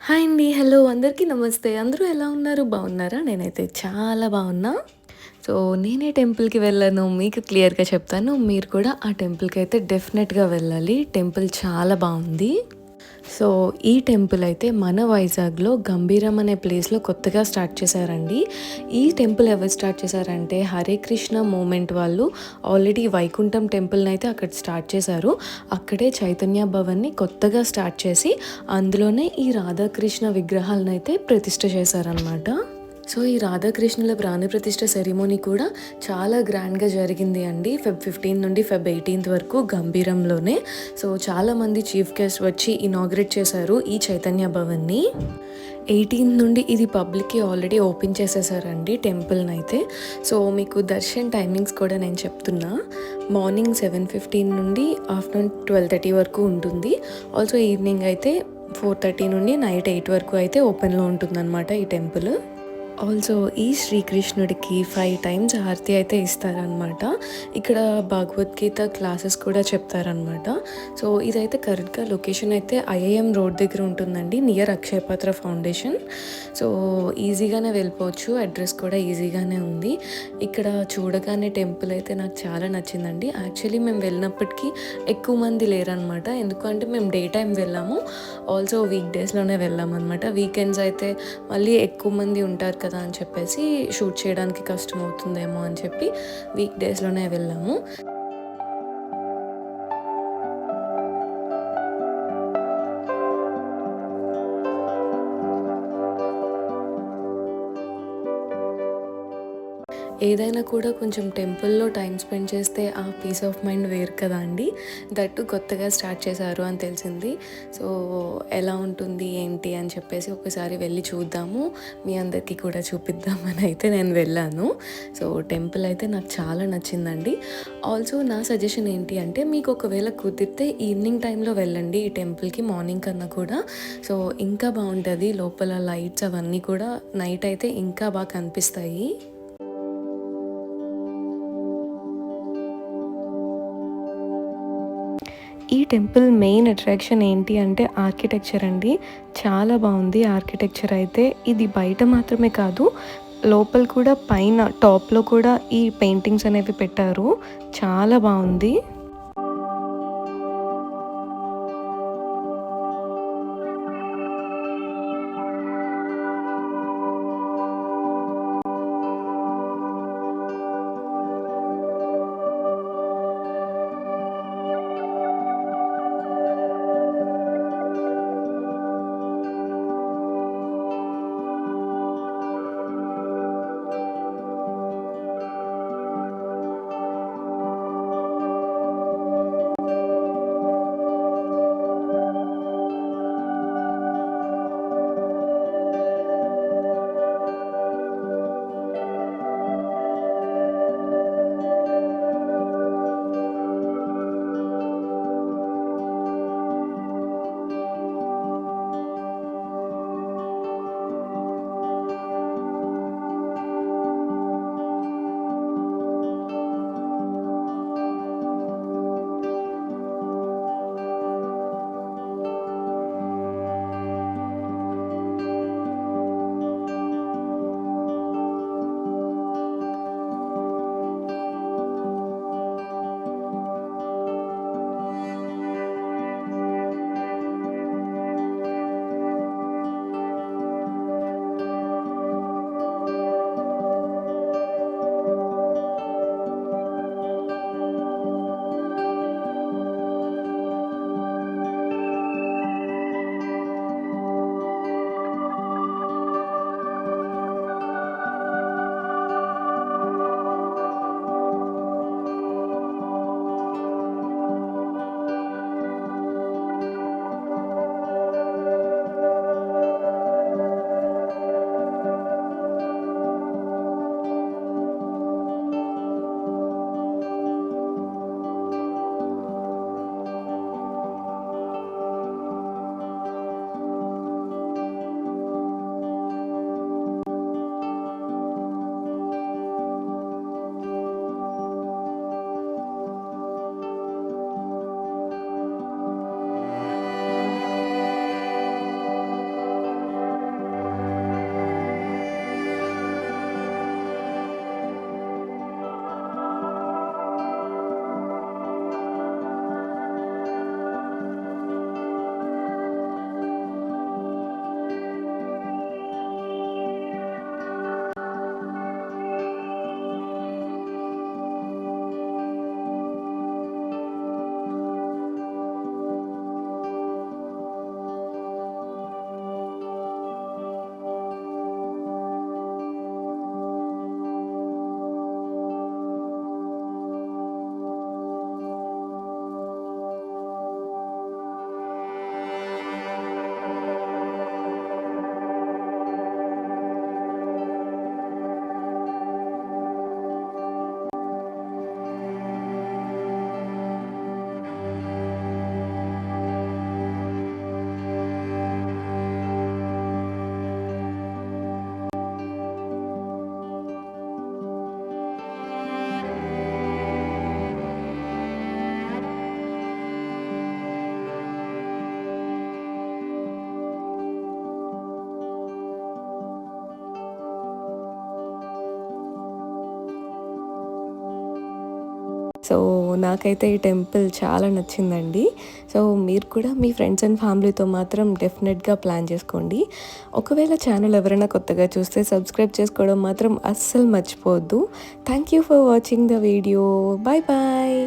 Hi అండి. Hello అందరికీ నమస్తే. అందరూ ఎలా ఉన్నారు? బాగున్నారా? నేనైతే చాలా బాగున్నా. సో, నేనే టెంపుల్‌కి వెళ్ళాను. మీకు క్లియర్‌గా చెప్తాను. మీరు కూడా ఆ టెంపుల్‌కైతే డెఫినెట్‌గా వెళ్ళాలి. టెంపుల్ చాలా బావుంది. సో, ఈ టెంపుల్ అయితే మన వైజాగ్‌లో గంభీరం అనే ప్లేస్‌లో కొత్తగా స్టార్ట్ చేశారండి. ఈ టెంపుల్ ఎవరు స్టార్ట్ చేశారంటే హరే కృష్ణ మూవ్‌మెంట్ వాళ్ళు ఆల్రెడీ వైకుంఠం టెంపుల్‌నైతే అక్కడ స్టార్ట్ చేశారు. అక్కడే చైతన్య భవన్‌ని కొత్తగా స్టార్ట్ చేసి అందులోనే ఈ రాధాకృష్ణ విగ్రహాలనైతే ప్రతిష్ఠ చేశారనమాట. సో, ఈ రాధాకృష్ణుల ప్రాణప్రతిష్ఠ సెరిమోనీ కూడా చాలా గ్రాండ్‌గా జరిగింది అండి. ఫెబ్ 15 నుండి ఫెబ్ 18 వరకు గంభీరంలోనే. సో, చాలామంది చీఫ్ గెస్ట్ వచ్చి ఇనాగ్రేట్ చేశారు ఈ చైతన్య భవన్‌ని. 18 నుండి ఇది పబ్లిక్‌కి ఆల్రెడీ ఓపెన్ చేసేసారండి టెంపుల్‌నైతే. సో, మీకు దర్శన్ టైమింగ్స్ కూడా నేను చెప్తున్నా. మార్నింగ్ 7:15 నుండి ఆఫ్టర్‌నూన్ 12:30 వరకు ఉంటుంది. ఆల్సో ఈవినింగ్ అయితే 4:30 నుండి నైట్ 8 వరకు అయితే ఓపెన్‌లో ఉంటుందన్నమాట ఈ టెంపుల్. ఆల్సో ఈ శ్రీకృష్ణుడికి 5 టైమ్స్ హారతి అయితే ఇస్తారనమాట. ఇక్కడ భగవద్గీత క్లాసెస్ కూడా చెప్తారనమాట. సో, ఇదైతే కరెక్ట్‌గా లొకేషన్ అయితే ఐఐఎం రోడ్ దగ్గర ఉంటుందండి. నియర్ అక్షయపాత్ర ఫౌండేషన్. సో, ఈజీగానే వెళ్ళిపోవచ్చు. అడ్రస్ కూడా ఈజీగానే ఉంది. ఇక్కడ చూడగానే టెంపుల్ అయితే నాకు చాలా నచ్చిందండి. యాక్చువల్లీ మేము వెళ్ళినప్పటికీ ఎక్కువ మంది లేరనమాట. ఎందుకంటే మేము డే టైమ్ వెళ్ళాము. ఆల్సో వీక్ డేస్‌లోనే వెళ్ళామనమాట. వీకెండ్స్ అయితే మళ్ళీ ఎక్కువ మంది ఉంటారు కదా అని చెప్పేసి షూట్ చేయడానికి కష్టమవుతుందేమో అని చెప్పి వీక్ డేస్‌లోనే వెళ్ళాము. ఏదైనా కూడా కొంచెం టెంపుల్‌లో టైమ్ స్పెండ్ చేస్తే ఆ పీస్ ఆఫ్ మైండ్ వేరు కదా అండి. దట్టు కొత్తగా స్టార్ట్ చేశారు అని తెలిసింది. సో, ఎలా ఉంటుంది ఏంటి అని చెప్పేసి ఒకసారి వెళ్ళి చూద్దాము. మీ అందరికీ కూడా చూపిద్దామని అయితే నేను వెళ్ళాను. సో, టెంపుల్ అయితే నాకు చాలా నచ్చిందండి. ఆల్సో నా సజెషన్ ఏంటి అంటే మీకు ఒకవేళ కుదిరితే ఈవినింగ్ టైంలో వెళ్ళండి ఈ టెంపుల్‌కి మార్నింగ్ కన్నా కూడా. సో, ఇంకా బావుంటది. లోపల లైట్స్ అవన్నీ కూడా నైట్ అయితే ఇంకా బాగా కనిపిస్తాయి. ఈ టెంపుల్ మెయిన్ అట్రాక్షన్ ఏంటి అంటే ఆర్కిటెక్చర్ అండి. చాలా బాగుంది ఆర్కిటెక్చర్ అయితే. ఇది బయట మాత్రమే కాదు, లోపల కూడా పైన టాప్‌లో కూడా ఈ పెయింటింగ్స్ అనేవి పెట్టారు. చాలా బాగుంది. సో నాకైతే ఈ టెంపుల్ చాలా నచ్చిందండి. సో మీరు కూడా మీ ఫ్రెండ్స్ అండ్ ఫ్యామిలీతో మాత్రం డెఫినెట్గా ప్లాన్ చేసుకోండి. ఒకవేళ ఛానల్ ఎవరైనా కొత్తగా చూస్తే సబ్స్క్రైబ్ చేసుకోవడం మాత్రం అస్సలు మర్చిపోవద్దు. Thank you for watching the video. Bye bye.